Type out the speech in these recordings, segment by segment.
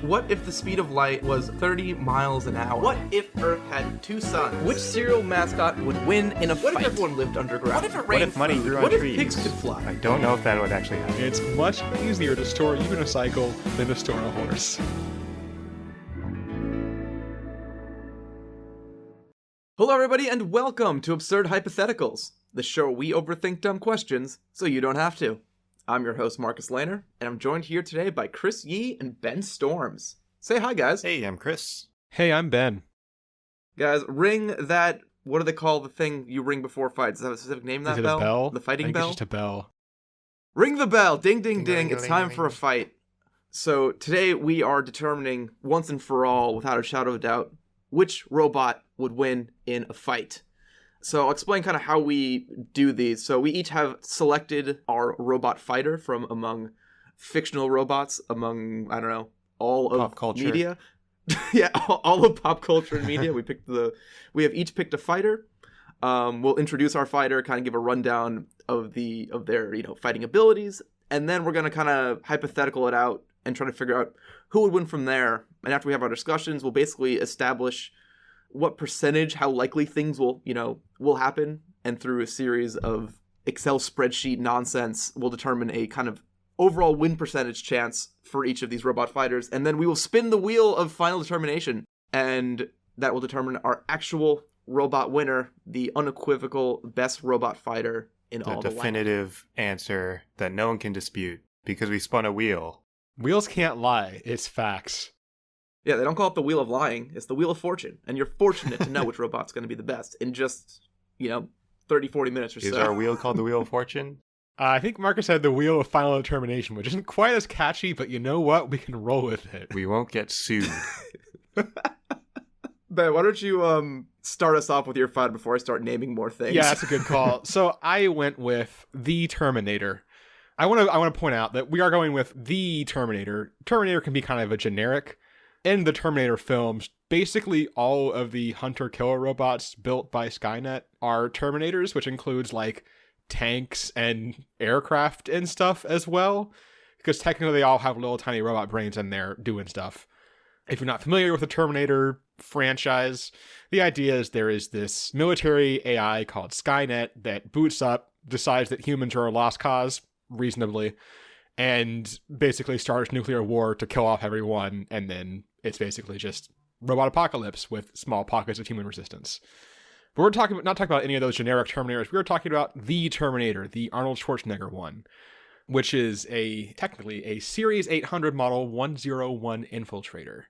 What if the speed of light was 30 miles an hour? What if Earth had 2 suns? Which cereal mascot would win in a fight? What if everyone lived underground? What if it What rained if money grew on What trees? if pigs could fly? I don't know if that would actually happen. It's much easier to store a unicycle than to store a horse. Hello everybody and welcome to Absurd Hypotheticals, the show where we overthink dumb questions so you don't have to. I'm your host Marcus Lehner, and I'm joined here today by Chris Yee and Ben Storms. Say hi, guys. Hey, I'm Chris. Hey, I'm Ben. Guys, ring that, what do they call the thing you ring before fights? Does that have a specific name, that Is it bell? a bell? The fighting I think bell? It's just a bell. Ring the bell! Ding, ding, ding. Ding, It's ding, time ding, for a ding. fight. So today we are determining, once and for all, without a shadow of a doubt, which robot would win in a fight. So I'll explain kind of how we do these. So we each have selected our robot fighter from among fictional robots, among, I don't know, all of Pop culture. media. Yeah, all of pop culture and media. We have each picked a fighter. We'll introduce our fighter, kind of give a rundown of their fighting abilities, and then we're gonna kind of hypothetical it out and try to figure out who would win from there. And after we have our discussions, we'll basically establish what percentage, how likely things will happen, and through a series of Excel spreadsheet nonsense, we'll determine a kind of overall win percentage chance for each of these robot fighters, and then we will spin the wheel of final determination, and that will determine our actual robot winner, the unequivocal best robot fighter in all The the land. definitive answer that no one can dispute because we spun a wheel. Wheels can't lie. It's facts. Yeah, they don't call it the Wheel of Lying. It's the Wheel of Fortune. And you're fortunate to know which robot's going to be the best in just, 30, 40 minutes or so. Is our wheel called the Wheel of Fortune? I think Marcus had the wheel of final determination, which isn't quite as catchy, but you know what? We can roll with it. We won't get sued. Ben, why don't you start us off with your fight before I start naming more things? Yeah, that's a good call. So I went with the Terminator. I want to point out that we are going with the Terminator. Terminator can be kind of a generic. In the Terminator films, basically all of the hunter-killer robots built by Skynet are Terminators, which includes like tanks and aircraft and stuff as well, because technically they all have little tiny robot brains in there doing stuff. If you're not familiar with the Terminator franchise, the idea is there is this military AI called Skynet that boots up, decides that humans are a lost cause, reasonably, and basically starts nuclear war to kill off everyone, and then it's basically just robot apocalypse with small pockets of human resistance. But we're not talking about any of those generic Terminators. We were talking about the Terminator, the Arnold Schwarzenegger one, which is technically a Series 800 model 101 infiltrator.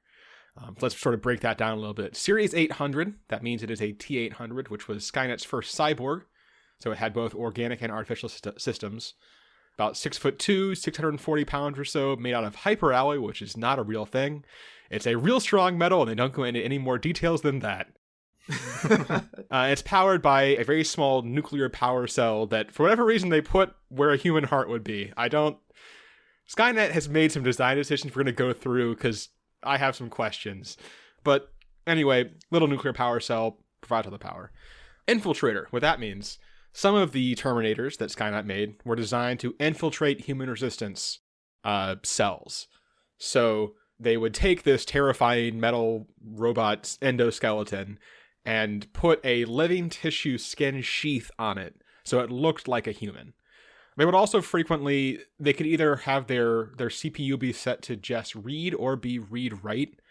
Let's sort of break that down a little bit. Series 800, that means it is a T-800, which was Skynet's first cyborg. So it had both organic and artificial systems. About 6'2", 640 pounds or so, made out of hyperalloy, which is not a real thing. It's a real strong metal, and they don't go into any more details than that. It's powered by a very small nuclear power cell that, for whatever reason, they put where a human heart would be. Skynet has made some design decisions we're going to go through, because I have some questions. But anyway, little nuclear power cell provides all the power. Infiltrator, what that means. Some of the Terminators that Skynet made were designed to infiltrate human resistance cells. So they would take this terrifying metal robot endoskeleton and put a living tissue skin sheath on it so it looked like a human. They would also they could either have their CPU be set to just read or be read-write.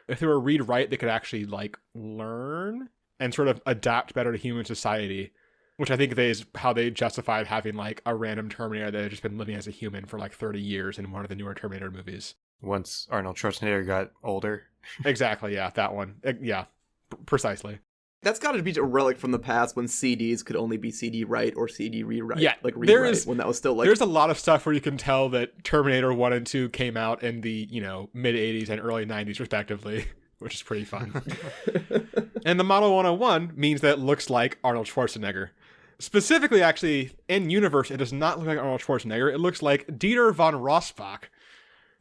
If they were read-write, they could actually learn and sort of adapt better to human society, which I think is how they justified having a random Terminator that had just been living as a human for 30 years in one of the newer Terminator movies. Once Arnold Schwarzenegger got older. Exactly, yeah, that one. Yeah, precisely. That's got to be a relic from the past when CDs could only be CD write or CD rewrite. Yeah, rewrite, when that was still There's a lot of stuff where you can tell that Terminator 1 and 2 came out in the, mid-80s and early 90s respectively, which is pretty fun. And the Model 101 means that it looks like Arnold Schwarzenegger. Specifically, actually, in universe, it does not look like Arnold Schwarzenegger. It looks like Dieter von Rossbach,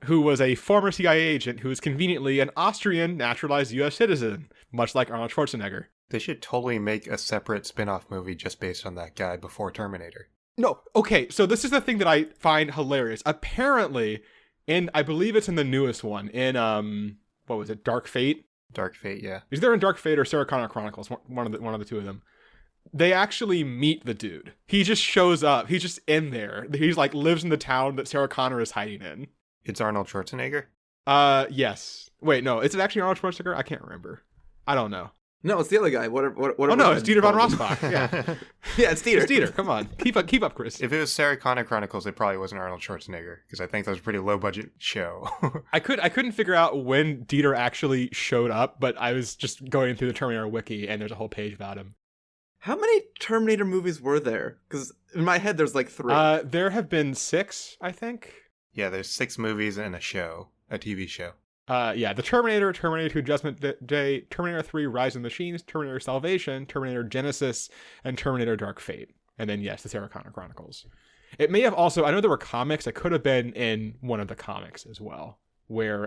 who was a former CIA agent who is conveniently an Austrian naturalized U.S. citizen, much like Arnold Schwarzenegger. They should totally make a separate spin-off movie just based on that guy before Terminator. No, okay, so this is the thing that I find hilarious. Apparently, And I believe it's in the newest one, in, what was it, Dark Fate? Dark Fate, yeah. Is there in Dark Fate or Sarah Connor Chronicles? One of the two of them. They actually meet the dude. He just shows up. He's just in there. He's like lives in the town that Sarah Connor is hiding in. It's Arnold Schwarzenegger? Yes. Wait, no. Is it actually Arnold Schwarzenegger? I can't remember. I don't know. No, it's the other guy. What Oh no, it's Dieter von Rossbach. Yeah, yeah, it's Dieter. it's Dieter. Come on, keep up, Chris. If it was Sarah Connor Chronicles, it probably wasn't Arnold Schwarzenegger, because I think that was a pretty low-budget show. I couldn't figure out when Dieter actually showed up, but I was just going through the Terminator wiki, and there's a whole page about him. How many Terminator movies were there? Because in my head, there's like 3. There have been 6, I think. Yeah, there's 6 movies and a show, a TV show. Yeah, the Terminator, Terminator 2 Judgment Day, Terminator 3 Rise of the Machines, Terminator Salvation, Terminator Genesis, and Terminator Dark Fate. And then, yes, the Sarah Connor Chronicles. It may have also, I know there were comics, it could have been in one of the comics as well, where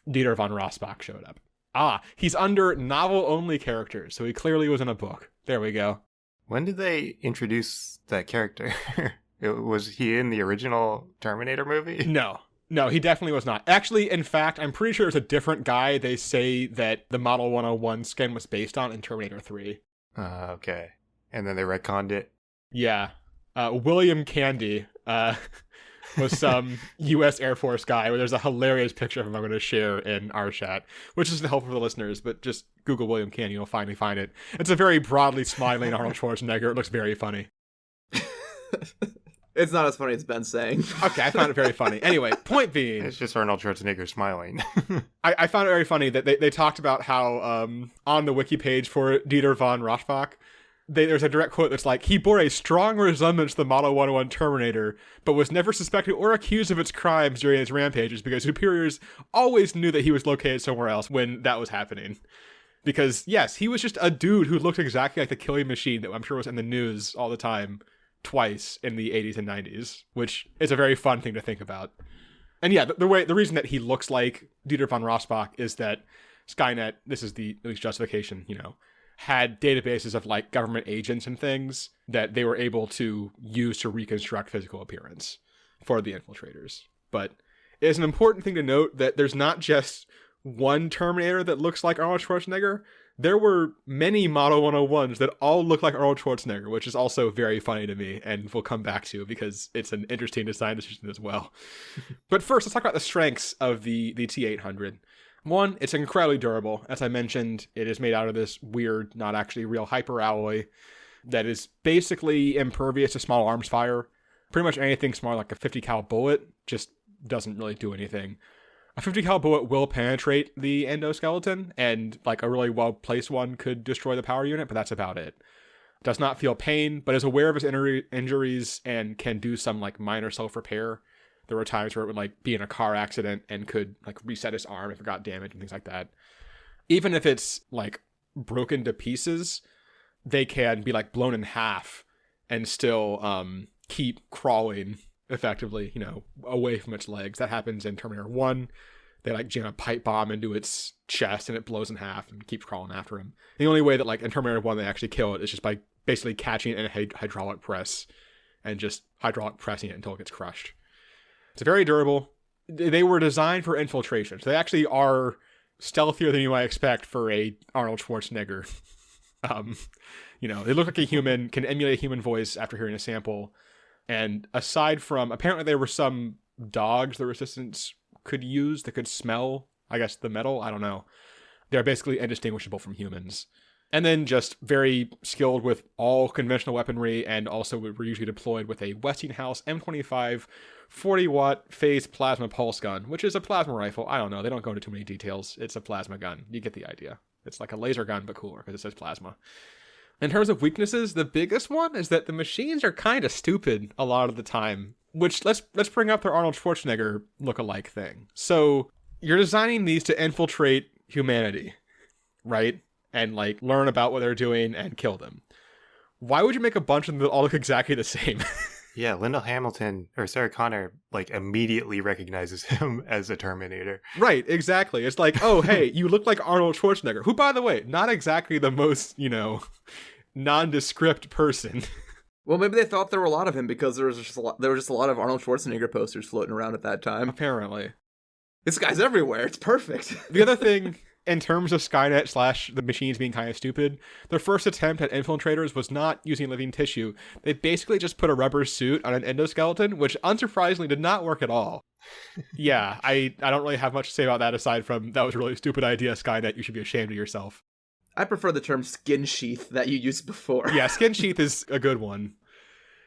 Dieter von Rossbach showed up. Ah, he's under novel-only characters, so he clearly was in a book. There we go. When did they introduce that character? Was he in the original Terminator movie? No, he definitely was not. Actually, in fact, I'm pretty sure it's a different guy they say that the Model 101 skin was based on in Terminator 3. Okay. And then they retconned it? Yeah. William Candy was some U.S. Air Force guy. There's a hilarious picture of him I'm going to share in our chat, which isn't helpful for the listeners, but just Google William Candy, you'll finally find it. It's a very broadly smiling Arnold Schwarzenegger. It looks very funny. It's not as funny as Ben's saying. Okay, I found it very funny. Anyway, point being... It's just Arnold Schwarzenegger smiling. I found it very funny that they talked about how on the wiki page for Dieter von Rossbach, there's a direct quote that's like, he bore a strong resemblance to the Model 101 Terminator, but was never suspected or accused of its crimes during his rampages because superiors always knew that he was located somewhere else when that was happening. Because, yes, he was just a dude who looked exactly like the killing machine that I'm sure was in the news all the time, twice in the 80s and 90s, which is a very fun thing to think about. And yeah, the reason that he looks like Dieter von Rossbach is that Skynet, this is the at least justification, had databases of like government agents and things that they were able to use to reconstruct physical appearance for the infiltrators. But it is an important thing to note that there's not just one Terminator that looks like Arnold Schwarzenegger. There were many Model 101s that all look like Arnold Schwarzenegger, which is also very funny to me, and we'll come back to because it's an interesting design decision as well. But first, let's talk about the strengths of the T-800. One, it's incredibly durable. As I mentioned, it is made out of this weird, not actually real hyperalloy that is basically impervious to small arms fire. Pretty much anything smaller, like a 50 cal bullet, just doesn't really do anything. A 50 cal bullet will penetrate the endoskeleton, and like a really well placed one could destroy the power unit, but that's about it. Does not feel pain, but is aware of his injuries and can do some like minor self repair. There were times where it would like be in a car accident and could like reset his arm if it got damaged and things like that. Even if it's like broken to pieces, they can be like blown in half and still keep crawling effectively, away from its legs. That happens in Terminator 1. They like jam a pipe bomb into its chest and it blows in half and keeps crawling after him. The only way that like in Terminator 1 they actually kill it is just by basically catching it in a hydraulic press and just hydraulic pressing it until it gets crushed. It's very durable. They were designed for infiltration. So they actually are stealthier than you might expect for a Arnold Schwarzenegger. They look like a human, can emulate a human voice after hearing a sample. And aside from, apparently there were some dogs the Resistance could use that could smell, I guess, the metal. I don't know. They're basically indistinguishable from humans. And then just very skilled with all conventional weaponry, and also were usually deployed with a Westinghouse M25 40-watt phased plasma pulse gun, which is a plasma rifle. I don't know. They don't go into too many details. It's a plasma gun. You get the idea. It's like a laser gun, but cooler because it says plasma. In terms of weaknesses, the biggest one is that the machines are kind of stupid a lot of the time, which let's bring up their Arnold Schwarzenegger look-alike thing. So you're designing these to infiltrate humanity, right? And like learn about what they're doing and kill them. Why would you make a bunch of them that all look exactly the same? Yeah, Lyndall Hamilton or Sarah Connor like immediately recognizes him as a Terminator. Right, exactly. It's like, oh, hey, you look like Arnold Schwarzenegger, who, by the way, not exactly the most, nondescript person. Well, maybe they thought there were a lot of him because there was just a lot of Arnold Schwarzenegger posters floating around at that time. Apparently. This guy's everywhere. It's perfect. The other thing, in terms of Skynet / the machines being kind of stupid, their first attempt at infiltrators was not using living tissue. They basically just put a rubber suit on an endoskeleton, which unsurprisingly did not work at all. Yeah, I don't really have much to say about that aside from that was a really stupid idea, Skynet. You should be ashamed of yourself. I prefer the term skin sheath that you used before. Yeah, skin sheath is a good one.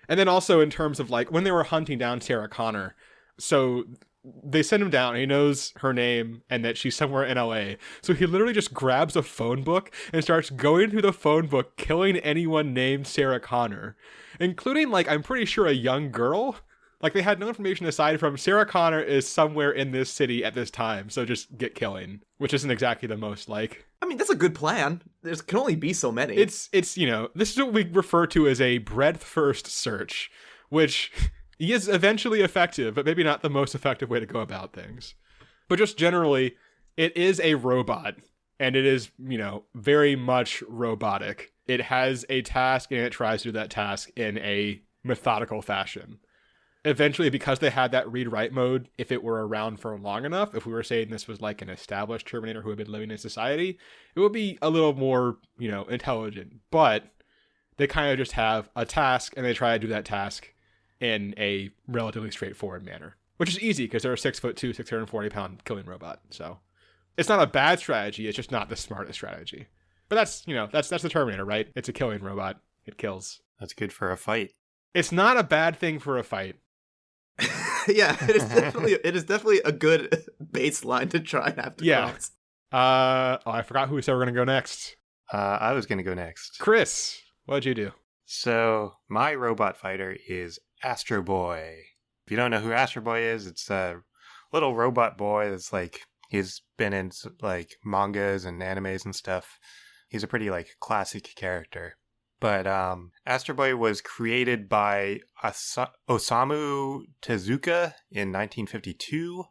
And then also in terms of like when they were hunting down Sarah Connor, so they send him down and he knows her name and that she's somewhere in LA. So he literally just grabs a phone book and starts going through the phone book, killing anyone named Sarah Connor, including like, I'm pretty sure a young girl. Like they had no information aside from Sarah Connor is somewhere in this city at this time. So just get killing, which isn't exactly the most like. I mean, that's a good plan. There can only be so many. It's this is what we refer to as a breadth first search, which is eventually effective, but maybe not the most effective way to go about things. But just generally, it is a robot, and it is, very much robotic. It has a task, and it tries to do that task in a methodical fashion. Eventually, because they had that read-write mode, if it were around for long enough, if we were saying this was like an established Terminator who had been living in society, it would be a little more, intelligent. But they kind of just have a task, and they try to do that task in a relatively straightforward manner, which is easy because they're a 6'2", 640-pound killing robot. So it's not a bad strategy. It's just not the smartest strategy. But that's the Terminator, right? It's a killing robot. It kills. That's good for a fight. It's not a bad thing for a fight. Yeah, it is definitely a good baseline to try and have to cross. I forgot who said we're gonna go next. I was gonna go next. Chris, what'd you do? So my robot fighter is Astro Boy. If you don't know who Astro Boy is, it's a little robot boy that's like, he's been in like mangas and animes and stuff. He's a pretty like classic character. But Astro Boy was created by Osamu Tezuka in 1952,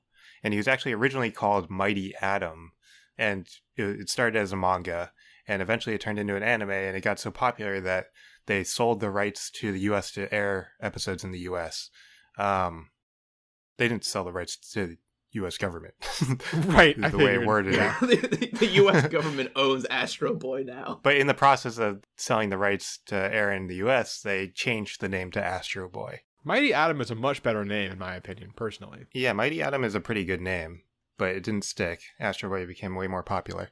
and he was actually originally called Mighty Atom, and it started as a manga, and eventually it turned into an anime, and it got so popular that they sold the rights to the U.S. to air episodes in the U.S. They didn't sell the rights to the U.S. government. Right. Is the way it worded it. The U.S. government owns Astro Boy now. But in the process of selling the rights to air in the U.S., they changed the name to Astro Boy. Mighty Atom is a much better name, in my opinion, personally. Yeah, Mighty Atom is a pretty good name, but it didn't stick. Astro Boy became way more popular.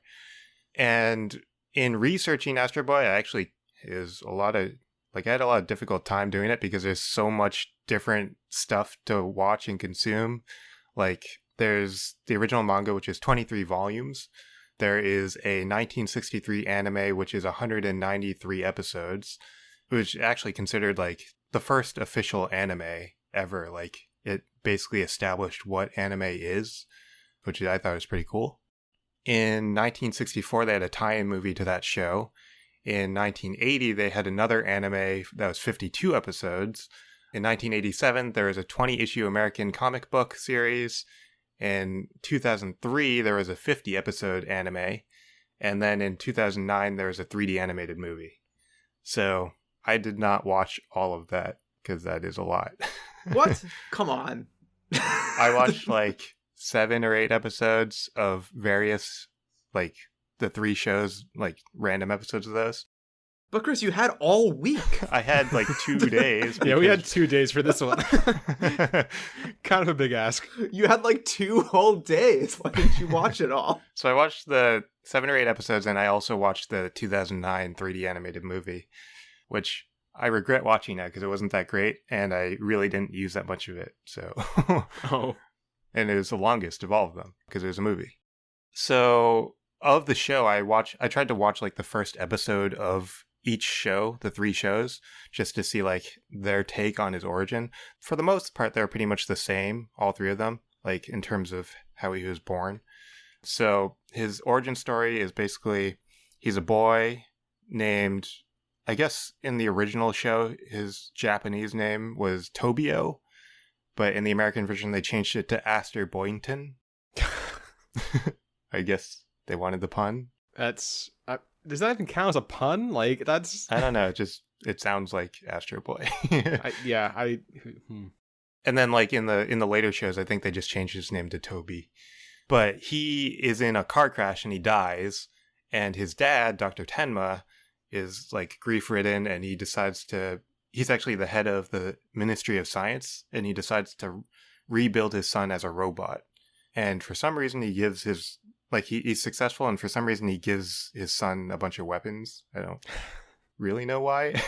And in researching Astro Boy, I had a lot of difficult time doing it because there's so much different stuff to watch and consume. Like, there's the original manga, which is 23 volumes. There is a 1963 anime, which is 193 episodes, which is actually considered like the first official anime ever. Like, it basically established what anime is, which I thought was pretty cool. In 1964, they had a tie-in movie to that show. In 1980, they had another anime that was 52 episodes. In 1987, there was a 20-issue American comic book series. In 2003, there was a 50-episode anime. And then in 2009, there was a 3D animated movie. So I did not watch all of that because that is a lot. What? Come on. I watched like 7 or 8 episodes of various, like the 3 shows, like random episodes of those. But Chris, you had all week. I had like 2 days. Yeah, we had 2 days for this one. Kind of a big ask. You had like 2 whole days. Why didn't you watch it all? So I watched the 7 or 8 episodes, and I also watched the 2009 3D animated movie, which I regret watching now because it wasn't that great, and I really didn't use that much of it. So, and it was the longest of all of them because it was a movie. So of the show, I tried to watch like the first episode of each show, the 3 shows, just to see like their take on his origin. For the most part, they're pretty much the same, all 3 of them, like in terms of how he was born. So his origin story is basically he's a boy named, I guess in the original show, his Japanese name was Tobio, but in the American version, they changed it to Astor Boynton. I guess they wanted the pun. That's Does that even count as a pun? Like, that's... I don't know. It sounds like Astro Boy. And then like in the later shows, I think they just changed his name to Toby. But he is in a car crash and he dies. And his dad, Dr. Tenma, is like grief-ridden, and he decides to... He's actually the head of the Ministry of Science, and he decides to rebuild his son as a robot. And for some reason, he gives his... Like, he's successful, and for some reason, he gives his son a bunch of weapons. I don't really know why.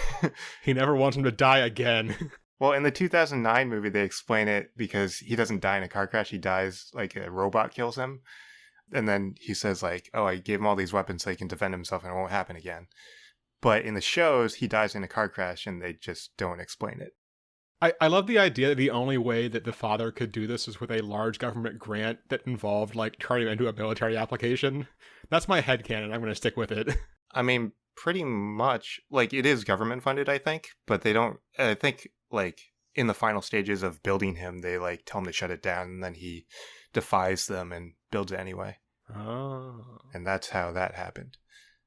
He never wants him to die again. Well, in the 2009 movie, they explain it because he doesn't die in a car crash. He dies, like, a robot kills him. And then he says, like, oh, I gave him all these weapons so he can defend himself and it won't happen again. But in the shows, he dies in a car crash and they just don't explain it. I love the idea that the only way that the father could do this is with a large government grant that involved, like, turning it into a military application. That's my headcanon. I'm going to stick with it. I mean, pretty much. Like, it is government funded, I think. But they don't... I think, like, in the final stages of building him, they, like, tell him to shut it down. And then he defies them and builds it anyway. Oh. And that's how that happened.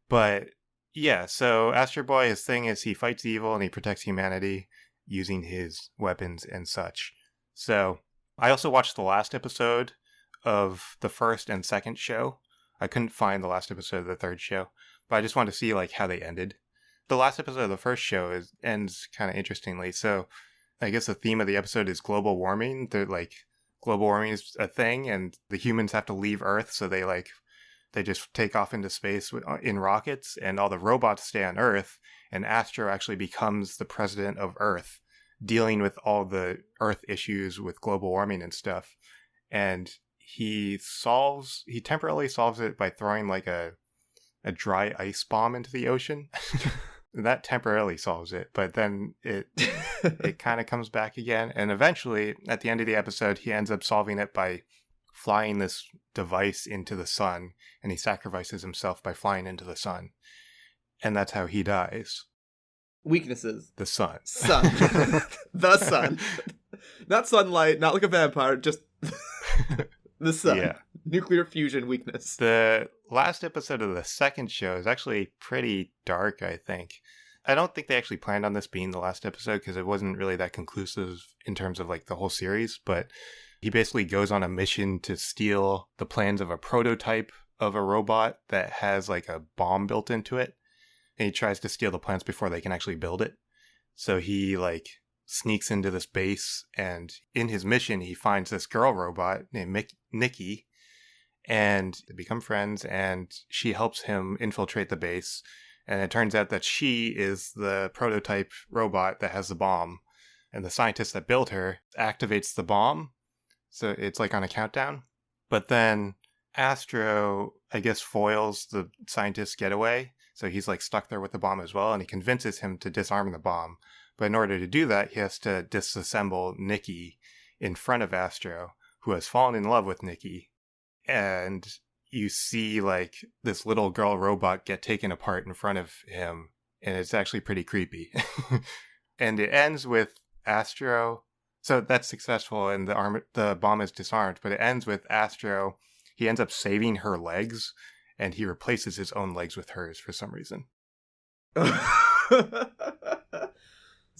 But, yeah, so Astro Boy, his thing is he fights evil and he protects humanity using his weapons and such. So I also watched the last episode of the first and second show. I couldn't find the last episode of the third show, but I just wanted to see like how they ended. The last episode of the first show ends kind of interestingly. So I guess the theme of the episode is global warming. They're like, global warming is a thing and the humans have to leave Earth, so they just take off into space in rockets, and all the robots stay on Earth, and Astro actually becomes the president of Earth, dealing with all the Earth issues with global warming and stuff. And he temporarily solves it by throwing like a dry ice bomb into the ocean. That temporarily solves it, but then it kind of comes back again. And eventually, at the end of the episode, he ends up solving it by flying this device into the sun, and he sacrifices himself by flying into the sun. And that's how he dies. Weaknesses. The sun. Sun. The sun. Not sunlight, not like a vampire, just the sun. Yeah. Nuclear fusion weakness. The last episode of the second show is actually pretty dark, I think. I don't think they actually planned on this being the last episode because it wasn't really that conclusive in terms of like the whole series, but he basically goes on a mission to steal the plans of a prototype of a robot that has like a bomb built into it. And he tries to steal the plans before they can actually build it. So he like sneaks into this base, and in his mission, he finds this girl robot named Nikki, and they become friends, and she helps him infiltrate the base. And it turns out that she is the prototype robot that has the bomb. And the scientist that built her activates the bomb. So it's like on a countdown. But then Astro, I guess, foils the scientist's getaway. So he's like stuck there with the bomb as well. And he convinces him to disarm the bomb. But in order to do that, he has to disassemble Nikki in front of Astro, who has fallen in love with Nikki. And you see like this little girl robot get taken apart in front of him. And it's actually pretty creepy. And it ends with Astro. So that's successful and the bomb is disarmed. But it ends with Astro. He ends up saving her legs. And he replaces his own legs with hers for some reason. It's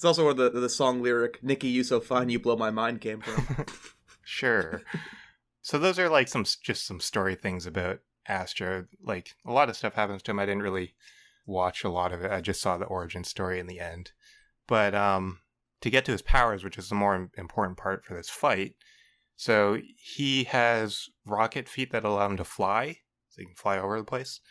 also where the song lyric, "Nikki, you so fine, you blow my mind" came from. Sure. So those are like some story things about Astro. Like a lot of stuff happens to him. I didn't really watch a lot of it. I just saw the origin story in the end. But to get to his powers, which is the more important part for this fight, so he has rocket feet that allow him to fly. So he can fly over the place.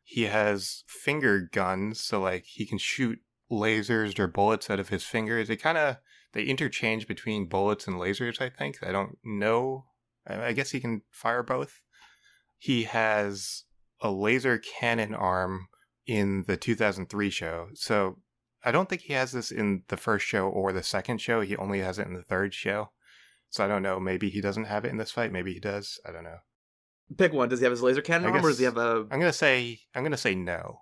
He has finger guns, so like he can shoot lasers or bullets out of his fingers. They interchange between bullets and lasers, I think. I don't know. I guess he can fire both. He has a laser cannon arm in the 2003 show. So I don't think he has this in the first show or the second show. He only has it in the third show. So I don't know. Maybe he doesn't have it in this fight. Maybe he does. I don't know. Pick one. Does he have his laser cannon arm, or does he have a... I'm gonna say no.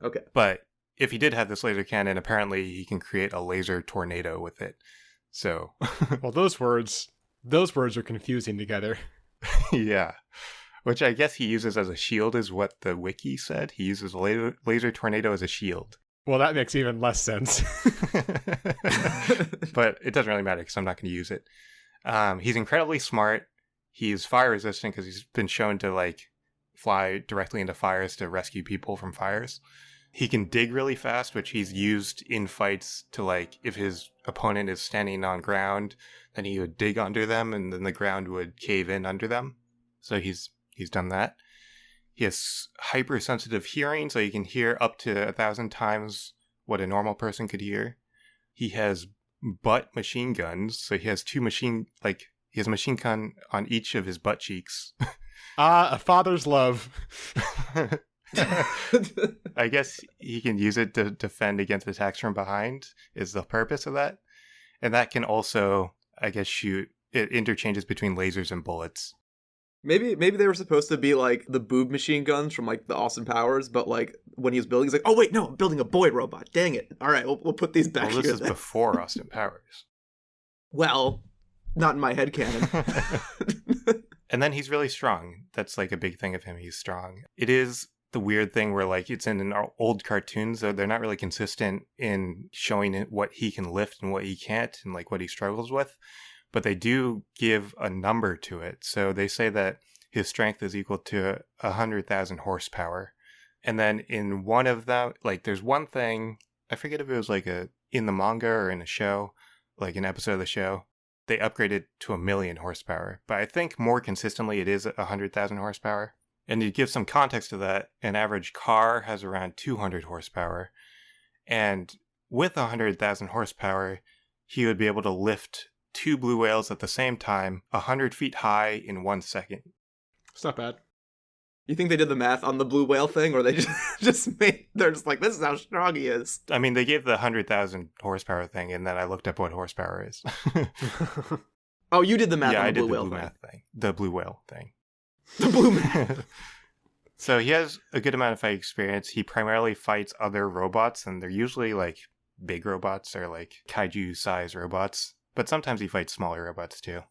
Okay. But if he did have this laser cannon, apparently he can create a laser tornado with it. So well, those words are confusing together. Yeah. which I guess he uses as a shield is what the wiki said. He uses a laser tornado as a shield. Well, that makes even less sense. But it doesn't really matter because I'm not going to use it. He's incredibly smart. He's fire resistant because he's been shown to like fly directly into fires to rescue people from fires. He can dig really fast, which he's used in fights to like, if his opponent is standing on ground, then he would dig under them and then the ground would cave in under them. So he's done that. He has hypersensitive hearing, so he can hear up to 1,000 times what a normal person could hear. He has butt machine guns, so he has he has a machine gun on each of his butt cheeks. A father's love. I guess he can use it to defend against attacks from behind, is the purpose of that. And that can also, I guess, shoot. It interchanges between lasers and bullets. Maybe they were supposed to be like the boob machine guns from like the Austin Powers, but like when he was building, he's like, oh wait, no, I'm building a boy robot. Dang it. All right, we'll put these back here. This is before Austin Powers. Well, not in my headcanon. And then he's really strong. That's like a big thing of him. He's strong. It is the weird thing where like it's in an old cartoons, so they're not really consistent in showing what he can lift and what he can't and like what he struggles with. But they do give a number to it. So they say that his strength is equal to 100,000 horsepower. And then in one of them, like there's one thing, I forget if it was like in the manga or in a show, like an episode of the show, they upgraded to 1,000,000 horsepower. But I think more consistently it is 100,000 horsepower. And to give some context to that, an average car has around 200 horsepower. And with 100,000 horsepower, he would be able to lift 2 blue whales at the same time, 100 feet high in 1 second. It's not bad. You think they did the math on the blue whale thing, or they they're just like, this is how strong he is? I mean, they gave the 100,000 horsepower thing, and then I looked up what horsepower is. Oh, you did the math on the blue whale thing. The blue whale thing. The blue math. So he has a good amount of fight experience. He primarily fights other robots, and they're usually like big robots or like kaiju-sized robots. But sometimes he fights smaller robots too.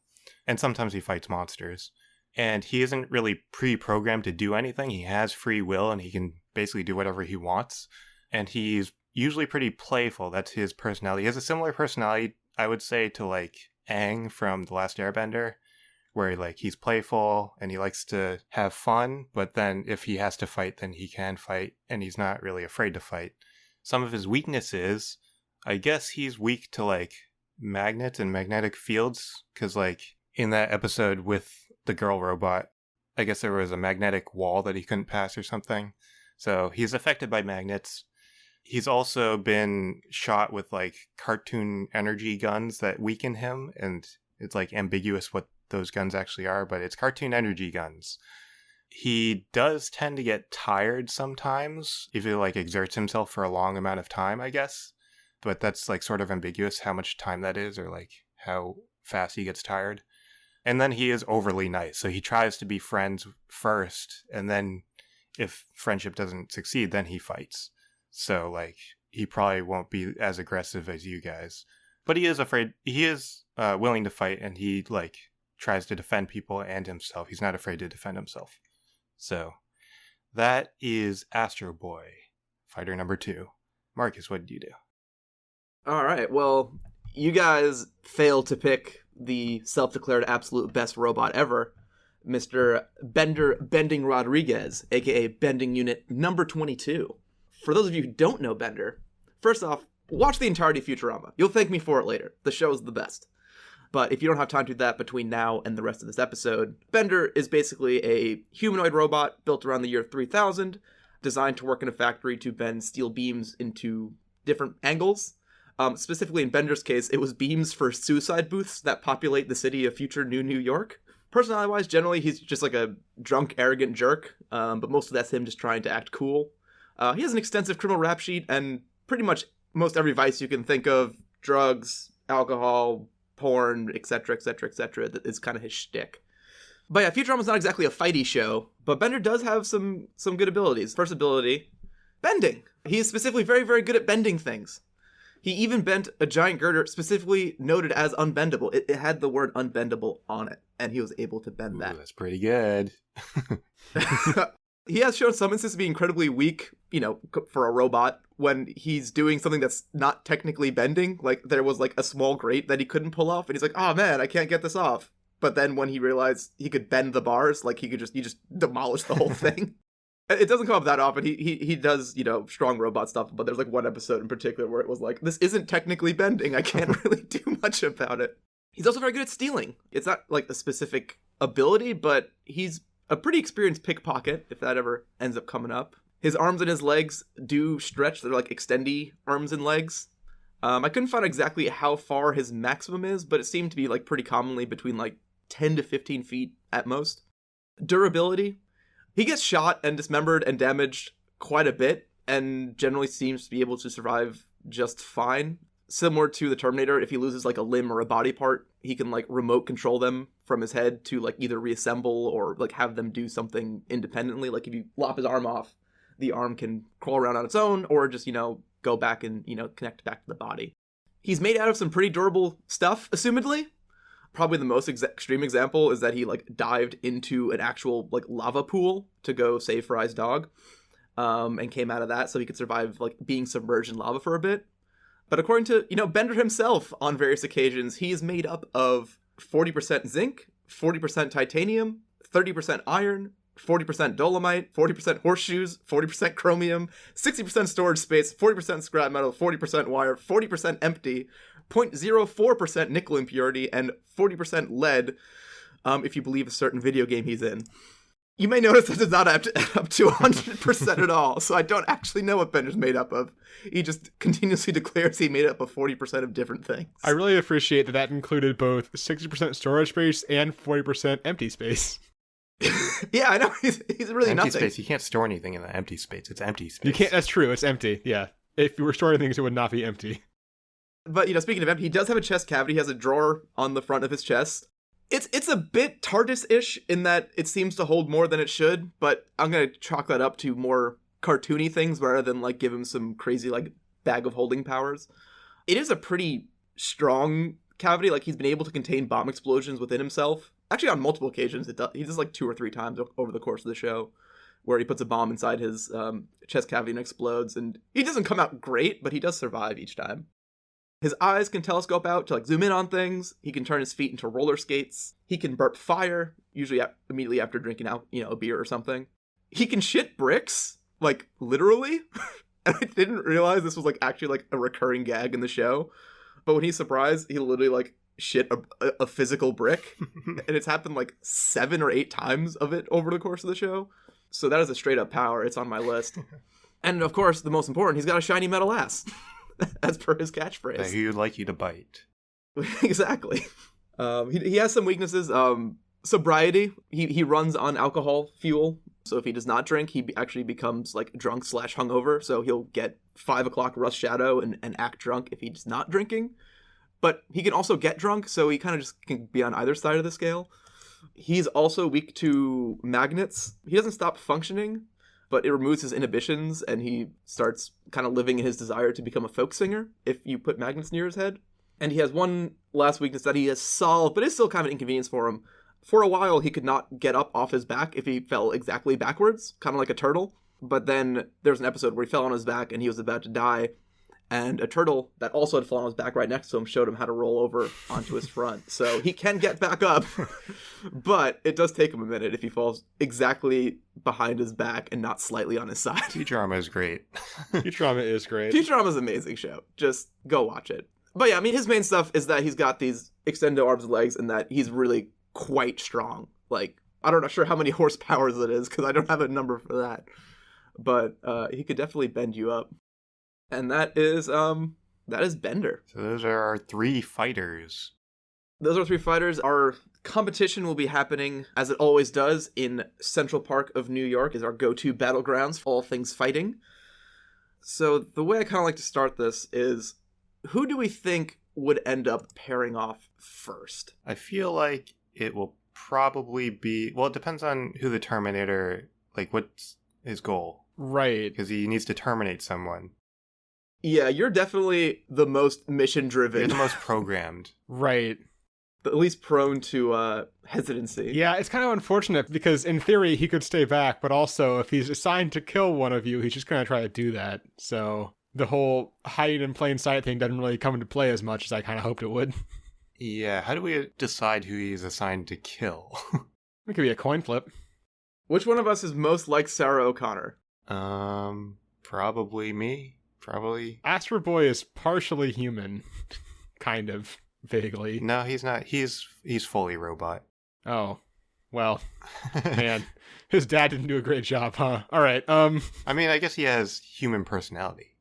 And sometimes he fights monsters. And he isn't really pre-programmed to do anything. He has free will and he can basically do whatever he wants. And he's usually pretty playful. That's his personality. He has a similar personality, I would say, to like Aang from The Last Airbender, where like he's playful and he likes to have fun. But then if he has to fight, then he can fight. And he's not really afraid to fight. Some of his weaknesses, I guess he's weak to like magnets and magnetic fields, because like in that episode with the girl robot, I guess there was a magnetic wall that he couldn't pass or something, so he's affected by magnets. He's also been shot with like cartoon energy guns that weaken him, and it's like ambiguous what those guns actually are, but it's cartoon energy guns. He does tend to get tired sometimes if he like exerts himself for a long amount of time, I guess. But that's like sort of ambiguous how much time that is, or like how fast he gets tired. And then he is overly nice. So he tries to be friends first, and then if friendship doesn't succeed, then he fights. So like he probably won't be as aggressive as you guys. But he is afraid. He is willing to fight, and he like tries to defend people and himself. He's not afraid to defend himself. So that is Astro Boy, fighter number 2. Marcus, what did you do? All right, well, you guys failed to pick the self-declared absolute best robot ever, Mr. Bending Rodriguez, aka Bending Unit number 22. For those of you who don't know Bender, first off, watch the entirety of Futurama. You'll thank me for it later. The show's the best. But if you don't have time to do that between now and the rest of this episode, Bender is basically a humanoid robot built around the year 3000, designed to work in a factory to bend steel beams into different angles. Specifically in Bender's case, it was beams for suicide booths that populate the city of future New York. Personality-wise, generally, he's just like a drunk, arrogant jerk, but most of that's him just trying to act cool. He has an extensive criminal rap sheet, and pretty much most every vice you can think of, drugs, alcohol, porn, etc., etc., etc., that is kind of his shtick. But yeah, Futurama's not exactly a fighty show, but Bender does have some good abilities. First ability, bending. He is specifically very, very good at bending things. He even bent a giant girder specifically noted as unbendable. It had the word unbendable on it, and he was able to bend Ooh, that. that's pretty good. He has shown some instances to be incredibly weak, for a robot when he's doing something that's not technically bending. Like there was like a small grate that he couldn't pull off, and he's like, "Oh man, I can't get this off." But then when he realized he could bend the bars, like he just demolish the whole thing. It doesn't come up that often. He does, strong robot stuff, but there's like one episode in particular where it was like, this isn't technically bending. I can't really do much about it. He's also very good at stealing. It's not like a specific ability, but he's a pretty experienced pickpocket, if that ever ends up coming up. His arms and his legs do stretch. They're like extendy arms and legs. I couldn't find exactly how far his maximum is, but it seemed to be like pretty commonly between like 10 to 15 feet at most. Durability. He gets shot and dismembered and damaged quite a bit, and generally seems to be able to survive just fine. Similar to the Terminator, if he loses like a limb or a body part, he can like remote control them from his head to like either reassemble or like have them do something independently. Like if you lop his arm off, the arm can crawl around on its own, or just, go back and, connect back to the body. He's made out of some pretty durable stuff, assumedly. Probably the most extreme example is that he like dived into an actual like lava pool to go save Fry's dog, and came out of that so he could survive like being submerged in lava for a bit. But according to, Bender himself on various occasions, he is made up of 40% zinc, 40% titanium, 30% iron, 40% dolomite, 40% horseshoes, 40% chromium, 60% storage space, 40% scrap metal, 40% wire, 40% empty, 0.04% nickel impurity, and 40% lead, if you believe a certain video game he's in. You may notice that does not add up to 100% at all, so I don't actually know what Bender's made up of. He just continuously declares he made up of 40% of different things. I really appreciate that included both 60% storage space and 40% empty space. Yeah, I know. He's really empty nothing. Space. You can't store anything in the empty space. It's empty space. You can't. That's true. It's empty. Yeah. If you were storing things, it would not be empty. But, speaking of empty, he does have a chest cavity. He has a drawer on the front of his chest. It's a bit TARDIS-ish in that it seems to hold more than it should, but I'm going to chalk that up to more cartoony things rather than, like, give him some crazy, like, bag of holding powers. It is a pretty strong cavity. Like, he's been able to contain bomb explosions within himself. Actually, on multiple occasions, he does, like, 2 or 3 times over the course of the show, where he puts a bomb inside his chest cavity and explodes, and he doesn't come out great, but he does survive each time. His eyes can telescope out to like zoom in on things. He can turn his feet into roller skates. He can burp fire, usually immediately after drinking out, a beer or something. He can shit bricks, like literally. And I didn't realize this was like actually like a recurring gag in the show. But when he's surprised, he literally like shit a physical brick, and it's happened like 7 or 8 times of it over the course of the show. So that is a straight up power. It's on my list. And of course, the most important, he's got a shiny metal ass. As per his catchphrase. That he would like you to bite. Exactly. He has some weaknesses. Sobriety. He runs on alcohol fuel. So if he does not drink, he actually becomes like drunk / hungover. So he'll get 5 o'clock rust shadow and act drunk if he's not drinking. But he can also get drunk, so he kind of just can be on either side of the scale. He's also weak to magnets. He doesn't stop functioning, but it removes his inhibitions, and he starts kind of living in his desire to become a folk singer if you put magnets near his head. And he has one last weakness that he has solved, but it's still kind of an inconvenience for him. For a while, he could not get up off his back if he fell exactly backwards, kind of like a turtle. But then there's an episode where he fell on his back and he was about to die, and a turtle that also had fallen on his back right next to him showed him how to roll over onto his front. So he can get back up, but it does take him a minute if he falls exactly behind his back and not slightly on his side. Futurama is great. Futurama is great. Futurama's an amazing show. Just go watch it. But yeah, I mean, his main stuff is that he's got these extendo arms and legs, and that he's really quite strong. Like, I'm not sure how many horsepowers it is, because I don't have a number for that. But he could definitely bend you up. And that is Bender. So those are our 3 fighters. Those are 3 fighters. Our competition will be happening, as it always does, in Central Park of New York, is our go-to battlegrounds for all things fighting. So the way I kind of like to start this is, who do we think would end up pairing off first? I feel like it will probably be... Well, it depends on who the Terminator... Like, what's his goal? Right. Because he needs to terminate someone. Yeah, you're definitely the most You're mission-driven, the most programmed. Right. the least prone to hesitancy. Yeah, it's kind of unfortunate because in theory he could stay back, but also if he's assigned to kill one of you, he's just going to try to do that. So the whole hiding in plain sight thing doesn't really come into play as much as I kind of hoped it would. Yeah, how do we decide who he's assigned to kill? It could be a coin flip. Which one of us is most like Sarah O'Connor? Probably me. Probably. Astro Boy is partially human, kind of, vaguely. No, he's not. He's fully robot. Oh, well, man, his dad didn't do a great job, huh? All right, I mean, I guess he has human personality.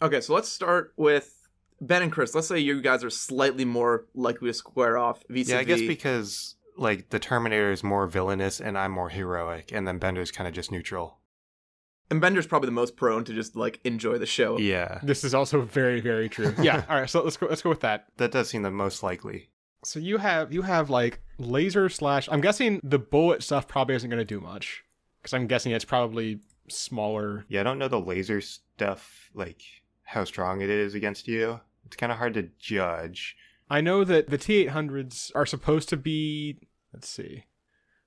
Okay, so let's start with Ben and Chris. Let's say you guys are slightly more likely to square off vis-a-vis. Yeah, I guess because, like, the Terminator is more villainous and I'm more heroic, and then Bender's kind of just neutral. And Bender's probably the most prone to just, like, enjoy the show. Yeah. this is also very, very true. Yeah, all right, so let's go with that. That does seem the most likely. So you have like laser slash. I'm guessing the bullet stuff probably isn't going to do much because I'm guessing it's probably smaller. Yeah, I don't know the laser stuff, like, how strong it is against you. It's kind of hard to judge. I know that the T-800s are supposed to be, let's see,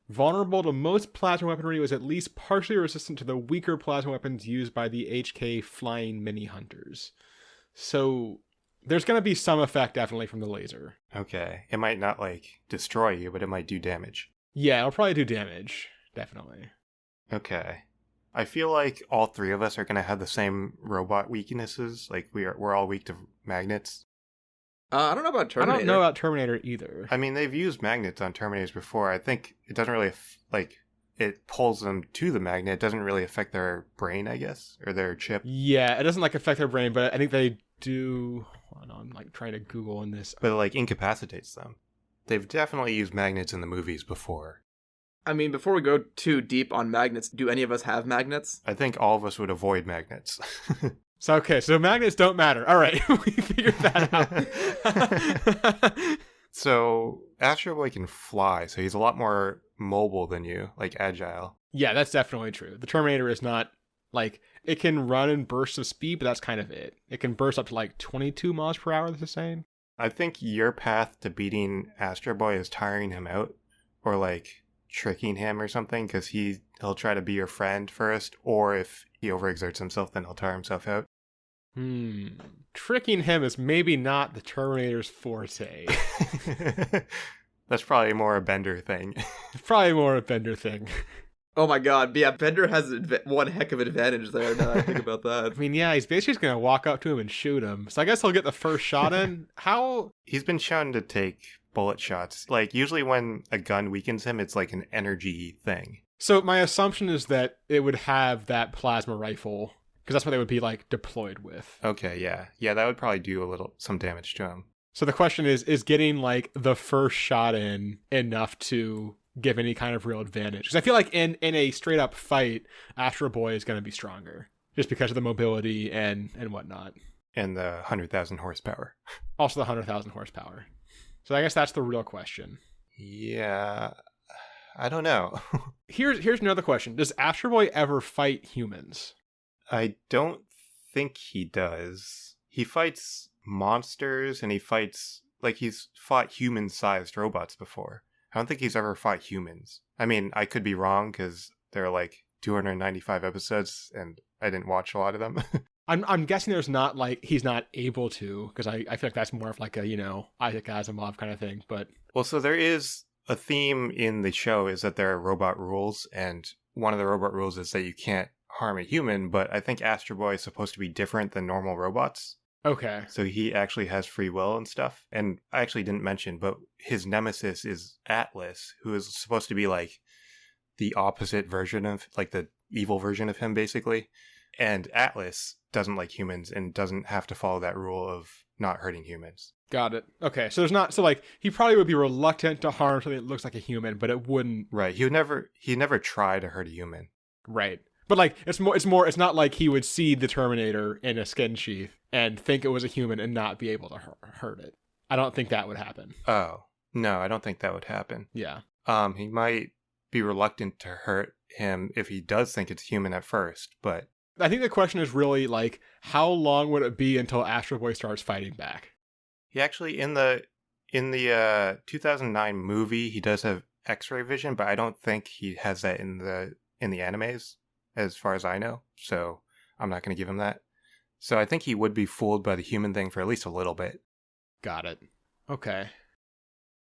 vulnerable to most plasma weaponry, was at least partially resistant to the weaker plasma weapons used by the HK flying mini hunters. So there's going to be some effect definitely from the laser. Okay. It might not, like, destroy you, but it might do damage. Yeah, it'll probably do damage, definitely. Okay. I feel like all three of us are going to have the same robot weaknesses. Like, we're all weak to magnets. I don't know about Terminator. I don't know about Terminator either. I mean, they've used magnets on Terminators before. I think it doesn't really, it pulls them to the magnet. It doesn't really affect their brain, I guess, or their chip. Yeah, it doesn't like affect their brain, but I think they do. Hold on, I'm like trying to Google on this. But it, like, incapacitates them. They've definitely used magnets in the movies before. I mean, before we go too deep on magnets, do any of us have magnets? I think all of us would avoid magnets. So magnets don't matter. All right, we figured that out. So Astro Boy can fly, so he's a lot more mobile than you, like agile. Yeah, that's definitely true. The Terminator is not like, it can run in bursts of speed, but that's kind of it. It can burst up to like 22 miles per hour. This is saying. I think your path to beating Astro Boy is tiring him out, or like tricking him or something, because he'll try to be your friend first, or if he overexerts himself, then he'll tire himself out. Tricking him is maybe not the Terminator's forte. That's probably more a Bender thing. Probably more a Bender thing. Oh my god, yeah, Bender has one heck of an advantage there, now that I think about that. I mean, yeah, he's basically just going to walk up to him and shoot him. So I guess he'll get the first shot in. How? He's been shown to take bullet shots. Like, usually when a gun weakens him, it's like an energy thing. So my assumption is that it would have that plasma rifle, because that's what they would be like deployed with. Okay, yeah. Yeah, that would probably do some damage to him. So the question is getting like the first shot in enough to give any kind of real advantage? Because I feel like in a straight up fight, Astro Boy is going to be stronger just because of the mobility and whatnot. And the 100,000 horsepower. Also the 100,000 horsepower. So I guess that's the real question. Yeah, I don't know. Here's another question. Does Astro Boy ever fight humans? I don't think he does. He fights monsters, and he fights, like, he's fought human-sized robots before. I don't think he's ever fought humans. I mean, I could be wrong, because there are, like, 295 episodes, and I didn't watch a lot of them. I'm guessing there's not, like, he's not able to, because I feel like that's more of like a, Isaac Asimov kind of thing, but... Well, so there is a theme in the show is that there are robot rules, and one of the robot rules is that you can't harm a human, but I think Astro Boy is supposed to be different than normal robots. Okay. So he actually has free will and stuff. And I actually didn't mention, but his nemesis is Atlas, who is supposed to be like the opposite version of, like, the evil version of him, basically. And Atlas doesn't like humans and doesn't have to follow that rule of not hurting humans. Got it. Okay. So he probably would be reluctant to harm something that looks like a human, but it wouldn't. Right. He'd never try to hurt a human. Right. But like, it's not like he would see the Terminator in a skin sheath and think it was a human and not be able to hurt it. I don't think that would happen. Oh, no, I don't think that would happen. Yeah. He might be reluctant to hurt him if he does think it's human at first, but I think the question is really like, how long would it be until Astro Boy starts fighting back? He actually in the 2009 movie, he does have X-ray vision, but I don't think he has that in the animes, as far as I know. So I'm not going to give him that. So I think he would be fooled by the human thing for at least a little bit. Got it. Okay.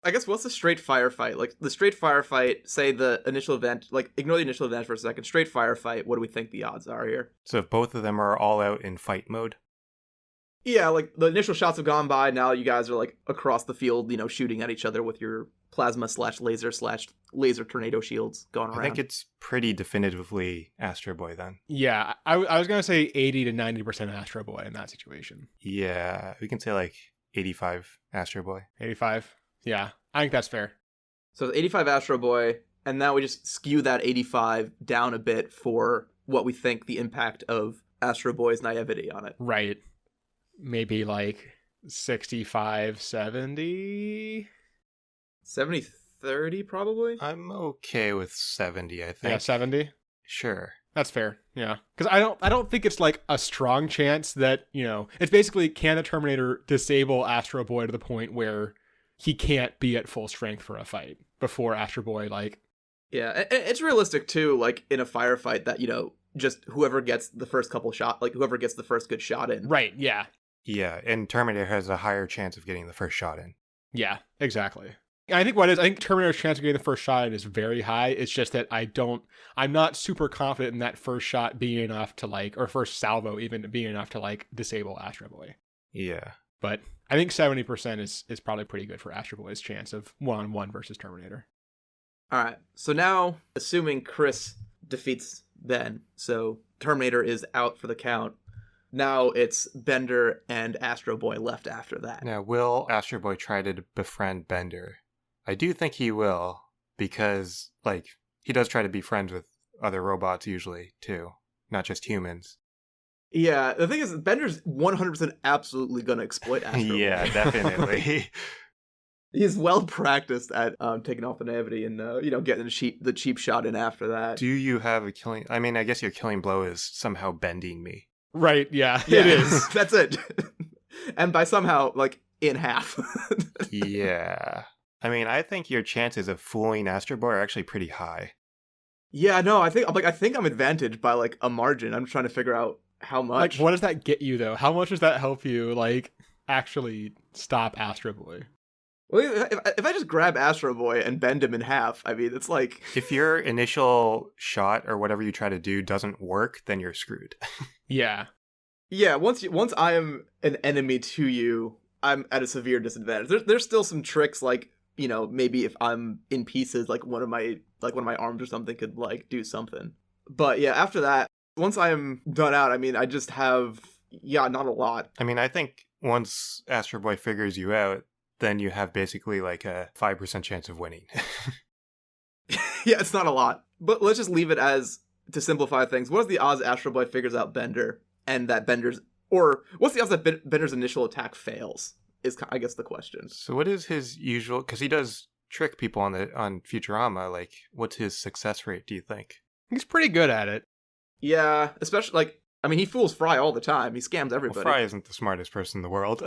I guess what's the straight firefight? Like the straight firefight, say the initial event, like ignore the initial event for a second. Straight firefight, what do we think the odds are here? So if both of them are all out in fight mode. Yeah, like the initial shots have gone by. Now you guys are like across the field, shooting at each other with your plasma/laser tornado shields going around. I think it's pretty definitively Astro Boy then. Yeah, I was going to say 80 to 90% Astro Boy in that situation. Yeah, we can say like 85 Astro Boy. 85? Yeah, I think that's fair. So it's 85 Astro Boy, and now we just skew that 85 down a bit for what we think the impact of Astro Boy's naivety on it. Right. Maybe like 65, 70? 70-30 probably? I'm okay with 70, I think. Yeah, 70? Sure. That's fair. Yeah. Because I don't think it's like a strong chance that, it's basically, can the Terminator disable Astro Boy to the point where he can't be at full strength for a fight before Astro Boy, Yeah, it's realistic too, like in a firefight that, just whoever gets the first couple shot, like whoever gets the first good shot in. Right, yeah. Yeah, and Terminator has a higher chance of getting the first shot in. Yeah, exactly. I think Terminator's chance of getting the first shot in is very high. It's just that I'm not super confident in that first shot being enough to or first salvo even being enough to disable Astro Boy. Yeah. But I think 70% is probably pretty good for Astro Boy's chance of 1-on-1 versus Terminator. All right, so now, assuming Chris defeats Ben, so Terminator is out for the count, now it's Bender and Astro Boy left after that. Now, will Astro Boy try to befriend Bender? I do think he will, because, he does try to be friends with other robots usually, too, not just humans. Yeah, the thing is, Bender's 100% absolutely going to exploit Astro Boy. Yeah, definitely. He's well practiced at taking off the naivety and, getting the cheap shot in after that. Do you have a killing... I mean, I guess your killing blow is somehow bending me. Right, yeah. It is. That's it. And by somehow, in half. Yeah. I mean, I think your chances of fooling Astro Boy are actually pretty high. Yeah, no, I think I'm advantaged by, a margin. I'm trying to figure out how much. What does that get you, though? How much does that help you, actually stop Astro Boy? Well, if I just grab Astro Boy and bend him in half, I mean, it's like... If your initial shot or whatever you try to do doesn't work, then you're screwed. Yeah. Yeah, once I am an enemy to you, I'm at a severe disadvantage. There's still some tricks, maybe if I'm in pieces, one of my arms or something could, do something. But yeah, after that, once I am done out, I mean, I just have, not a lot. I mean, I think once Astro Boy figures you out, then you have basically a 5% chance of winning. Yeah, it's not a lot. But let's just leave it as, to simplify things, what is the odds Astro Boy figures out Bender and that what's the odds that Bender's initial attack fails is, I guess, the question. So what is his usual, because he does trick people on Futurama, what's his success rate, do you think? He's pretty good at it. Yeah, especially, he fools Fry all the time. He scams everybody. Well, Fry isn't the smartest person in the world.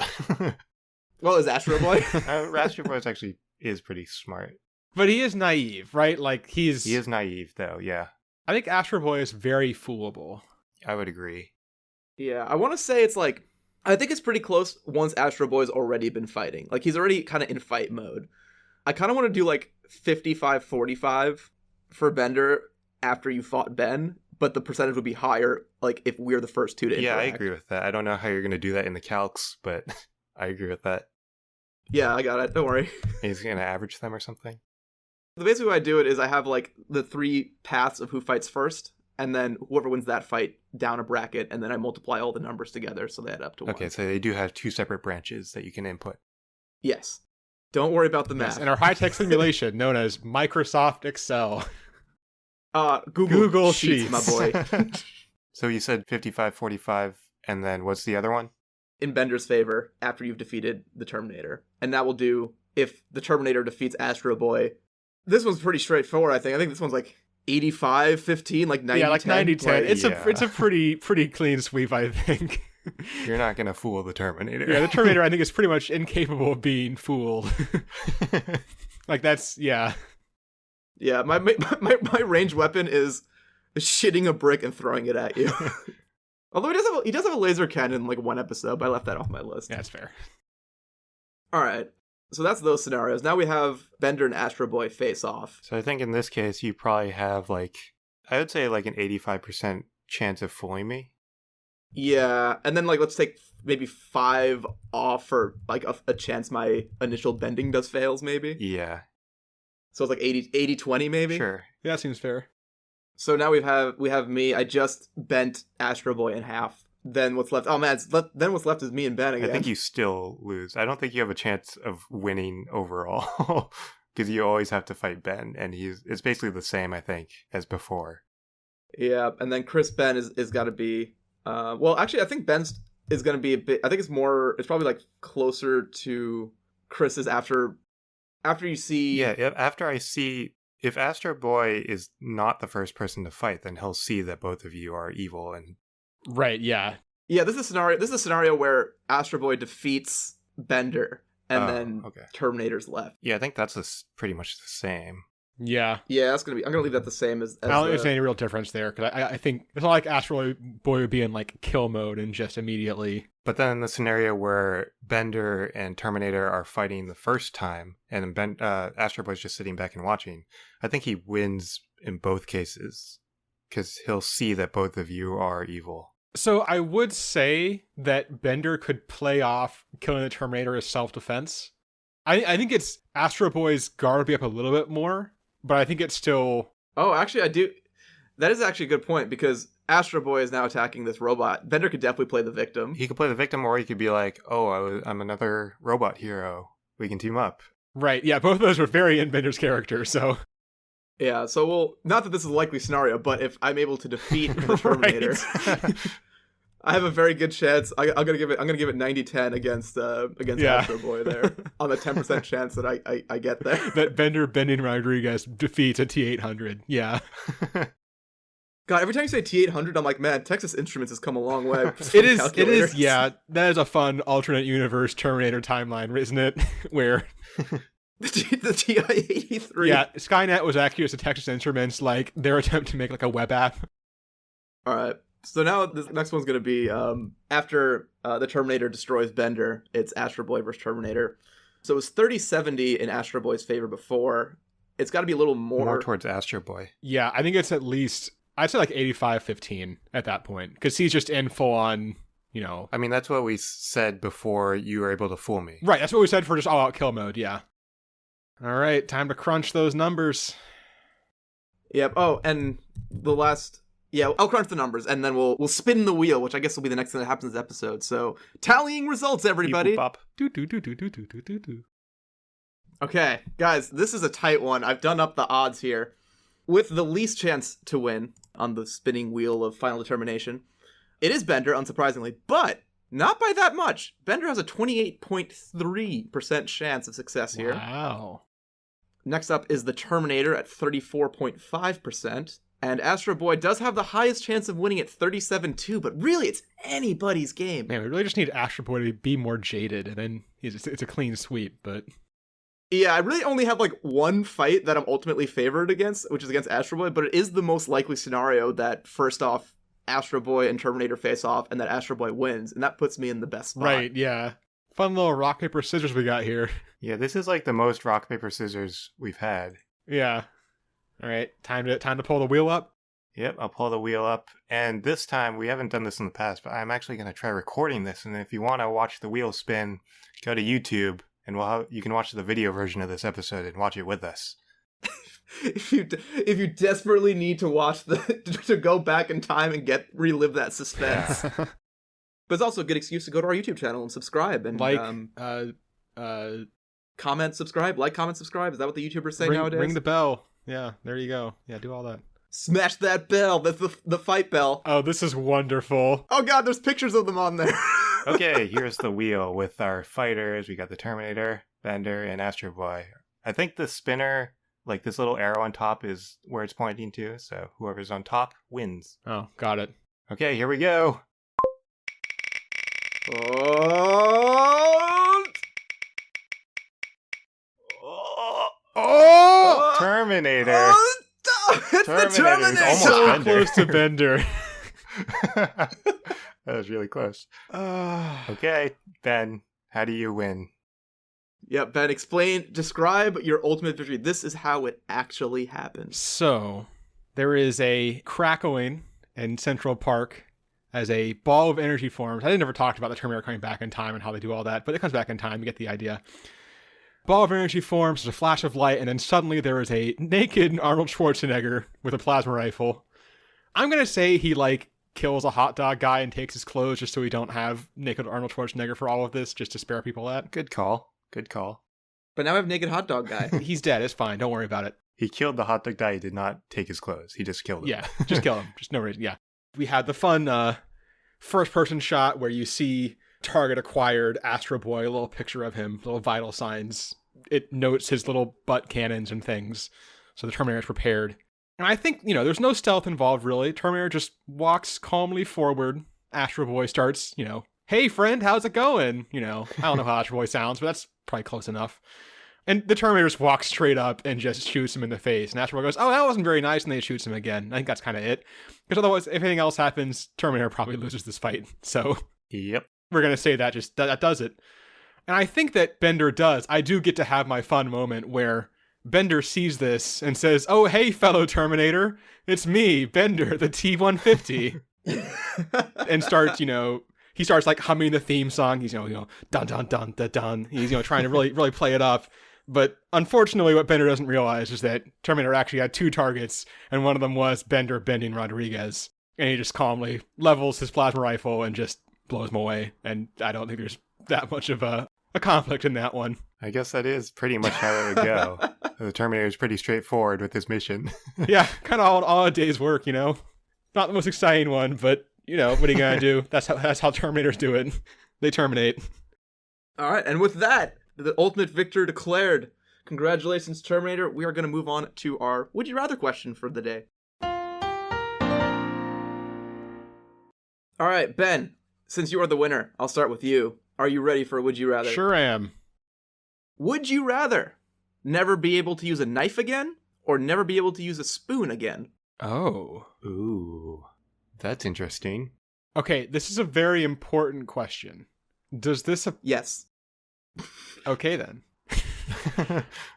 Well, is Astro Boy? Astro Boy actually is pretty smart. But he is naive, right? He is naive, though, yeah. I think Astro Boy is very foolable. I would agree. Yeah, I want to say it's I think it's pretty close once Astro Boy's already been fighting. He's already kind of in fight mode. I kind of want to do 55-45 for Bender after you fought Ben, but the percentage would be higher if we're the first two to interact. Yeah, I agree with that. I don't know how you're going to do that in the calcs, but I agree with that. Yeah, I got it. Don't worry. He's going to average them or something? The basic way I do it is I have the 3 paths of who fights first, and then whoever wins that fight down a bracket, and then I multiply all the numbers together so they add up to 1. Okay, so they do have 2 separate branches that you can input. Yes. Don't worry about the math. Yes, in our high-tech simulation known as Microsoft Excel. Google Sheets, my boy. So you said 55-45, and then what's the other one? In Bender's favor after you've defeated the Terminator. And that will do if the Terminator defeats Astro Boy. This one's pretty straightforward, I think. I think this one's 85-15, like 90-10. Yeah, like 90-10. Like, It's yeah. a pretty clean sweep, I think. You're not gonna fool the Terminator. Yeah, the Terminator, I think, is pretty much incapable of being fooled. Like, that's, yeah. Yeah, my ranged weapon is shitting a brick and throwing it at you. Although he does have a laser cannon in like one episode, but I left that off my list. Yeah, that's fair. All right. So that's those scenarios. Now we have Bender and Astro Boy face off. So I think in this case, you probably have like, I would say like an 85% chance of fooling me. Yeah, and then like let's take maybe 5 off for like a chance my initial bending does fails maybe. Yeah. So it's like 80-20 maybe. Sure. Yeah, that seems fair. So now we have me. I just bent Astro Boy in half. Then what's left? Oh man, then what's left is me and Ben again. I think you still lose. I don't think you have a chance of winning overall because you always have to fight Ben, and it's basically the same, I think, as before. Yeah, and then Chris Ben is got to be. Well, actually, I think Ben's is going to be a bit. I think it's probably like closer to Chris's after you see. Yeah, after I see if Astro Boy is not the first person to fight, then he'll see that both of you are evil and. Right, yeah. Yeah, this is a scenario where Astro Boy defeats Bender, and then Terminator's left. Yeah, I think that's pretty much the same. Yeah. Yeah, that's gonna be. I'm gonna leave that the same as. I don't think there's any real difference there, because I think it's not like Astro Boy would be in like kill mode and just immediately. But then in the scenario where Bender and Terminator are fighting the first time, and then Astro Boy's just sitting back and watching, I think he wins in both cases, because he'll see that both of you are evil. So I would say that Bender could play off killing the Terminator as self-defense. I think it's Astro Boy's guard would be up a little bit more, but I think it's still... Oh, actually, I do... That is actually a good point, because Astro Boy is now attacking this robot. Bender could definitely play the victim. He could play the victim, or he could be like, oh, I'm another robot hero. We can team up. Right, yeah, both of those were very in Bender's character, so... Yeah, so well, not that this is a likely scenario, but if I'm able to defeat the Terminator, I have a very good chance. I'm gonna give it 90-10 against Astro Boy there on the 10% chance that I get there. That Bending Rodriguez defeats a T-800. Yeah. God, every time you say T-800, I'm like, man, Texas Instruments has come a long way. It is. Yeah, that is a fun alternate universe Terminator timeline, isn't it? Where. The TI-83. Yeah, Skynet was actually just a Texas Instruments, like, their attempt to make, like, a web app. Alright, so now this next one's gonna be, after the Terminator destroys Bender, it's Astro Boy versus Terminator. So it was 30-70 in Astro Boy's favor before. It's gotta be a little more towards Astro Boy. Yeah, I think it's at least, I'd say like 85-15 at that point, because he's just in full-on, you know... I mean, that's what we said before you were able to fool me. Right, that's what we said for just all-out kill mode, yeah. All right, time to crunch those numbers. Yep. Oh, and the last... Yeah, I'll crunch the numbers, and then we'll spin the wheel, which I guess will be the next thing that happens in this episode. So, tallying results, everybody! Okay, guys, this is a tight one. I've done up the odds here. With the least chance to win on the spinning wheel of Final Determination, it is Bender, unsurprisingly, but... not by that much. Bender has a 28.3% chance of success here. Wow. Next up is the Terminator at 34.5%. And Astro Boy does have the highest chance of winning at 37.2%, but really it's anybody's game. Man, we really just need Astro Boy to be more jaded, and then it's a clean sweep, but... Yeah, I really only have like one fight that I'm ultimately favored against, which is against Astro Boy, but it is the most likely scenario that, first off, Astro Boy and Terminator face off, and that Astro Boy wins, and that puts me in the best spot. Right, yeah. Fun little rock, paper, scissors we got here. Yeah, this is like the most rock, paper, scissors we've had. Yeah. All right, time to pull the wheel up. Yep, I'll pull the wheel up, and this time, we haven't done this in the past, but I'm actually going to try recording this, and if you want to watch the wheel spin, go to YouTube, and you can watch the video version of this episode and watch it with us. If you desperately need to watch to go back in time and relive that suspense. Yeah. But it's also a good excuse to go to our YouTube channel and subscribe and comment, subscribe. Is that what the YouTubers say nowadays? Ring the bell. Yeah, there you go. Yeah, do all that. Smash that bell. That's the fight bell. Oh, this is wonderful. Oh god, there's pictures of them on there. Okay, here's the wheel with our fighters. We got the Terminator, Bender, and Astro Boy. I think the spinner Like this little arrow on top is where it's pointing to, so whoever's on top wins. Oh, got it. Okay, here we go. Oh! Terminator. It's the Terminator! Almost So Bender. close to Bender. That was really close. Okay, Ben, how do you win? Yeah, Ben, describe your ultimate victory. This is how it actually happens. So, there is a crackling in Central Park as a ball of energy forms. I didn't ever talk about the Terminator coming back in time and how they do all that, but it comes back in time. You get the idea. Ball of energy forms, there's a flash of light, and then suddenly there is a naked Arnold Schwarzenegger with a plasma rifle. I'm going to say he, kills a hot dog guy and takes his clothes just so we don't have naked Arnold Schwarzenegger for all of this, just to spare people that. Good call. Good call. But now I have naked hot dog guy. He's dead. It's fine. Don't worry about it. He killed the hot dog guy. He did not take his clothes. He just killed him. Yeah, just kill him. Just no reason. Yeah. We had the fun first-person shot where you see target acquired Astro Boy, a little picture of him, little vital signs. It notes his little butt cannons and things. So the Terminator is prepared. And I think, there's no stealth involved, really. Terminator just walks calmly forward. Astro Boy starts, hey, friend, how's it going? I don't know how Astro Boy sounds, but that's probably close enough. And the Terminator just walks straight up and just shoots him in the face. And Astro Boy goes, oh, that wasn't very nice, and then he shoots him again. I think that's kind of it. Because otherwise, if anything else happens, Terminator probably loses this fight. So Yep. we're going to say that that does it. And I think that Bender does. I do get to have my fun moment where Bender sees this and says, oh, hey, fellow Terminator, it's me, Bender, the T-150. And starts, he starts humming the theme song. He's, dun, dun, dun, dun, dun. He's, trying to really play it up. But unfortunately, what Bender doesn't realize is that Terminator actually had two targets, and one of them was Bender bending Rodriguez. And he just calmly levels his plasma rifle and just blows him away. And I don't think there's that much of a conflict in that one. I guess that is pretty much how it would go. The Terminator is pretty straightforward with his mission. Yeah, kind of all a day's work, Not the most exciting one, but, what are you going to do? That's how Terminators do it. They terminate. All right, and with that, the ultimate victor declared. Congratulations, Terminator. We are going to move on to our Would You Rather question for the day. All right, Ben, since you are the winner, I'll start with you. Are you ready for Would You Rather? Sure am. Would you rather never be able to use a knife again or never be able to use a spoon again? Oh. Ooh, that's interesting. Okay, this is a very important question. Does this... Yes. Okay, then.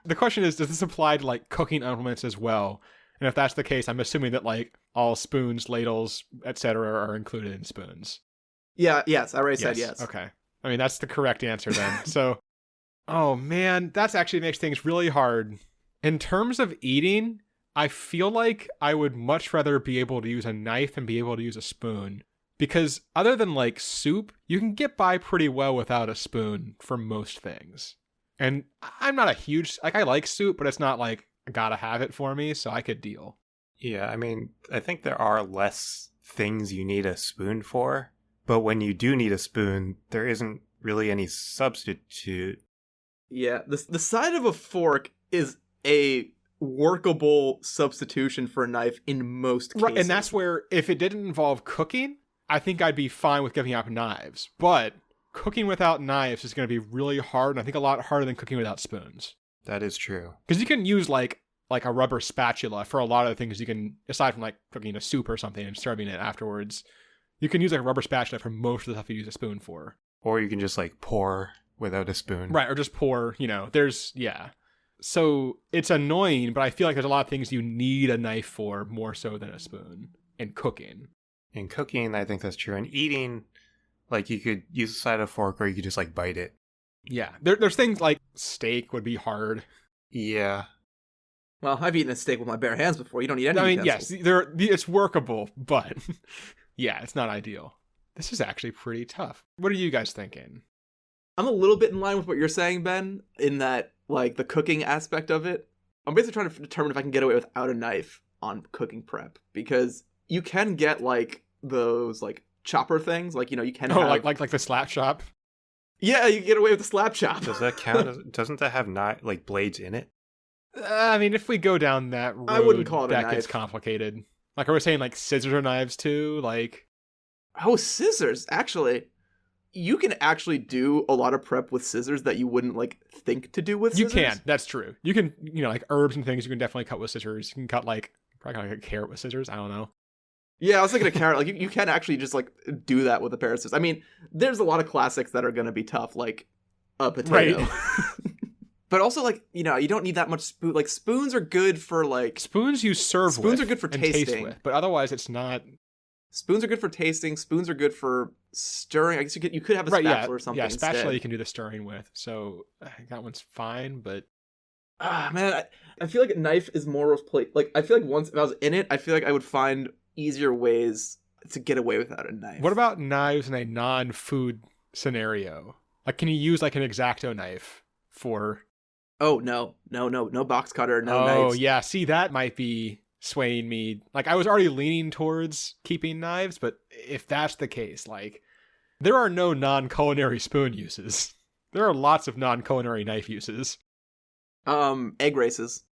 The question is, does this apply to, cooking implements as well? And if that's the case, I'm assuming that, all spoons, ladles, etc. are included in spoons. Yeah, yes, I already said yes. Okay. I mean, that's the correct answer then. So, oh man, that's actually makes things really hard. In terms of eating, I feel like I would much rather be able to use a knife and be able to use a spoon. Because other than soup, you can get by pretty well without a spoon for most things. And I'm not a huge, I like soup, but it's not I gotta have it for me, so I could deal. Yeah, I mean, I think there are less things you need a spoon for. But when you do need a spoon, there isn't really any substitute. Yeah, the side of a fork is a workable substitution for a knife in most cases. Right, and that's where, if it didn't involve cooking, I think I'd be fine with giving up knives. But cooking without knives is going to be really hard, and I think a lot harder than cooking without spoons. That is true. Because you can use, a rubber spatula for a lot of the things you can, aside from, cooking a soup or something and serving it afterwards. You can use a rubber spatula for most of the stuff you use a spoon for. Or you can just pour without a spoon. Right, or just pour, yeah. So it's annoying, but I feel like there's a lot of things you need a knife for more so than a spoon in cooking. In cooking, I think that's true. In eating, you could use a side of a fork or you could just bite it. Yeah, there's things like steak would be hard. Yeah. Well, I've eaten a steak with my bare hands before. You don't need any utensils. Yes, it's workable, but yeah, it's not ideal. This is actually pretty tough. What are you guys thinking? I'm a little bit in line with what you're saying, Ben, in that, the cooking aspect of it. I'm basically trying to determine if I can get away without a knife on cooking prep, because you can get, those, chopper things, you can have... like the slap chop? Yeah, you can get away with the slap chop. Does that count? Doesn't that have blades in it? I mean, if we go down that road, I wouldn't call it a that knife. gets complicated. Like, are we saying like scissors or knives too? Like, Oh, scissors. Actually, you can actually do a lot of prep with scissors that you wouldn't like think to do with you scissors. can. That's true. You can, like herbs and things. You can definitely cut with scissors. You can cut probably like a carrot with scissors. I don't know. Yeah, I was thinking of carrot. Like you can actually just like do that with a pair of scissors. I mean, there's a lot of classics that are gonna be tough, like a potato. Right. But also, like, you don't need that much spoon. Like, spoons are good for, like... Spoons you serve with. Spoons are good for and taste tasting. with, but otherwise it's not... Spoons are good for tasting. Spoons are good for stirring. I guess you could have a spatula or something Yeah, spatula instead. you can do the stirring with. So, I think that one's fine, but... Man, I feel like a knife is more of plate. Like, I feel like once if I was in it, I feel like I would find easier ways to get away without a knife. What about knives in a non-food scenario? Like, can you use, like, an X-Acto knife for... Oh, no box cutter, no Oh, knives. yeah. See, that might be swaying me. Like, I was already leaning towards keeping knives, but if that's the case, like, there are no non-culinary spoon uses. There are lots of non-culinary knife uses. Egg races.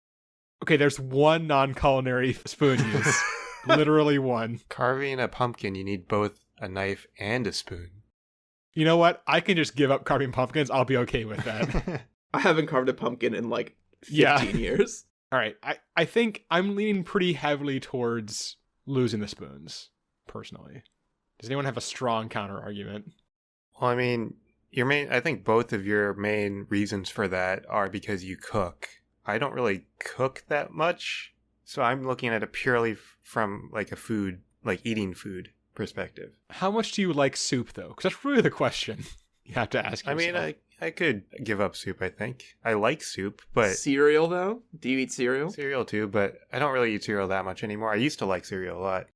Okay, there's one non-culinary spoon use. Literally one. Carving a pumpkin, you need both a knife and a spoon. You know what? I can just give up carving pumpkins. I'll be okay with that. I haven't carved a pumpkin in like 15 years. All right. I think I'm leaning pretty heavily towards losing the spoons, personally. Does anyone have a strong counter argument? Well, I mean, I think both of your main reasons for that are because you cook. I don't really cook that much, so I'm looking at it purely from like a food, like eating food perspective. How much do you like soup, though? Because that's really the question you have to ask yourself. I mean, I could give up soup, I think. I like soup, but... Cereal, though? Do you eat cereal? Cereal, too, but I don't really eat cereal that much anymore. I used to like cereal a lot.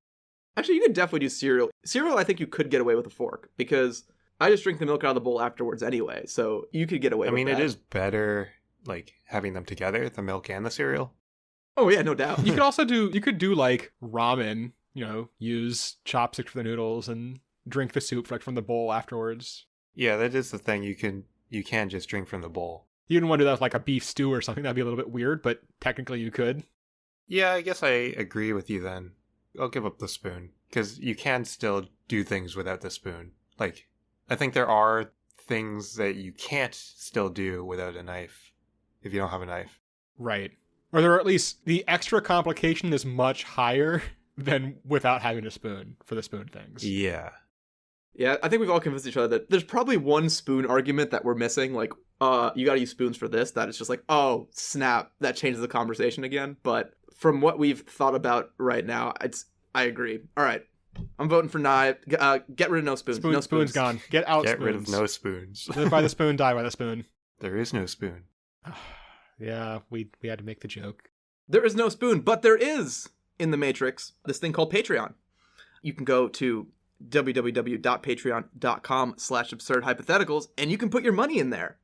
Actually, you could definitely do cereal. Cereal, I think you could get away with a fork, because I just drink the milk out of the bowl afterwards anyway, so you could get away with that. I mean, it is better, like, having them together, the milk and the cereal. Oh, yeah, no doubt. You could also do like ramen, use chopsticks for the noodles and drink the soup like from the bowl afterwards. Yeah, that is the thing. You can just drink from the bowl. You didn't want to do that with like a beef stew or something. That'd be a little bit weird, but technically you could. Yeah, I guess I agree with you then. I'll give up the spoon, because you can still do things without the spoon. Like, I think there are things that you can't still do without a knife, if you don't have a knife. Right. Or there are at least the extra complication is much higher than without having a spoon for the spoon things. Yeah. Yeah, I think we've all convinced each other that there's probably one spoon argument that we're missing. Like, you gotta use spoons for this. That is just like, oh, snap. That changes the conversation again. But from what we've thought about right now, I agree. All right. I'm voting for knife. Get rid of no spoons. No Spoon's gone. Get out Get spoons. rid of no spoons. Live by the spoon, die by the spoon. There is no spoon. Yeah, we had to make the joke. There is no spoon, but there is, in the Matrix, this thing called Patreon. You can go to www.patreon.com/absurdhypotheticals, and you can put your money in there.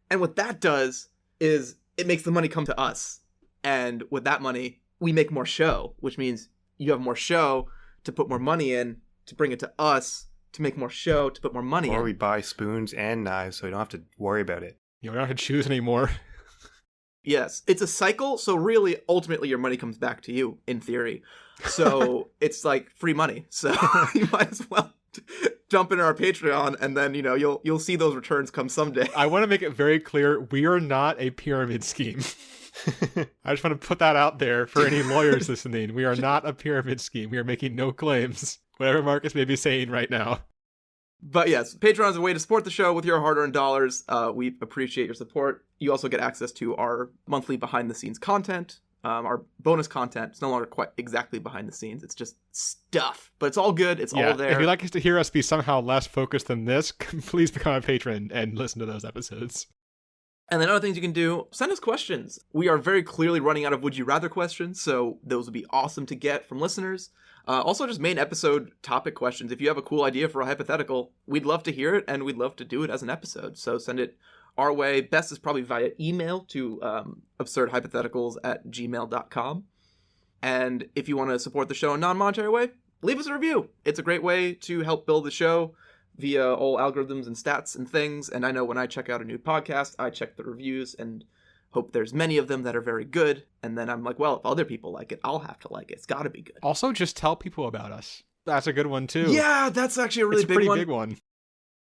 And what that does is it makes the money come to us. And with that money, we make more show, which means you have more show to put more money in, to bring it to us, to make more show, to put more money Or in. we buy spoons and knives, so we don't have to worry about it. We don't have to choose anymore. Yes, it's a cycle, so really, ultimately, your money comes back to you, in theory. So it's like free money. So you might as well jump into our Patreon, and then you'll see those returns come someday. I want to make it very clear, we are not a pyramid scheme. I just want to put that out there for any lawyers listening. We are not a pyramid scheme. We are making no claims, whatever Marcus may be saying right now. But yes, Patreon is a way to support the show with your hard-earned dollars. We appreciate your support. You also get access to our monthly behind-the-scenes content, our bonus content. It's no longer quite exactly behind the scenes. It's just stuff. But it's all good. It's all there. If you'd like to hear us be somehow less focused than this, please become a patron and listen to those episodes. And then other things you can do, send us questions. We are very clearly running out of Would You Rather questions, so those would be awesome to get from listeners. Also, just main episode topic questions. If you have a cool idea for a hypothetical, we'd love to hear it, and we'd love to do it as an episode. So send it our way. Best is probably via email to absurdhypotheticals@gmail.com. And if you want to support the show in a non-monetary way, leave us a review. It's a great way to help build the show via all algorithms and stats and things. And I know when I check out a new podcast, I check the reviews, and hope there's many of them that are very good. And then I'm like, well, if other people like it, I'll have to like it. It's got to be good. Also, just tell people about us. That's a good one, too. Yeah, that's actually a really it's a pretty one. big one.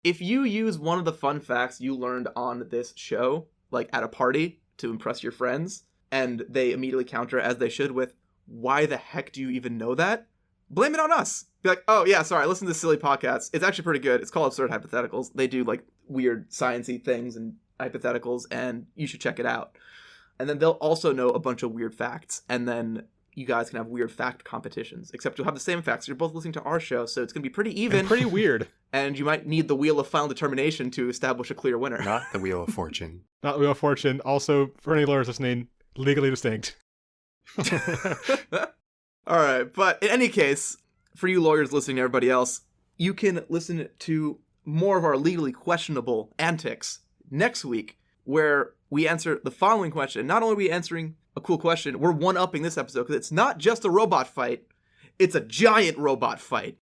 If you use one of the fun facts you learned on this show, like at a party to impress your friends, and they immediately counter, as they should, with, why the heck do you even know that? Blame it on us. Be like, oh yeah, sorry, listen to this silly podcast. It's actually pretty good. It's called Absurd Hypotheticals. They do like weird sciencey things and hypotheticals, and you should check it out. And then they'll also know a bunch of weird facts, and then you guys can have weird fact competitions, except you'll have the same facts. You're both listening to our show, so it's going to be pretty even. And pretty weird. And you might need the Wheel of Final Determination to establish a clear winner. Not the Wheel of Fortune. Not the Wheel of Fortune. Also, for any lawyers listening, legally distinct. All right, but in any case, for you lawyers listening to everybody else, you can listen to more of our legally questionable antics next week, where we answer the following question. Not only are we answering a cool question, we're one-upping this episode, because it's not just a robot fight, it's a giant robot fight.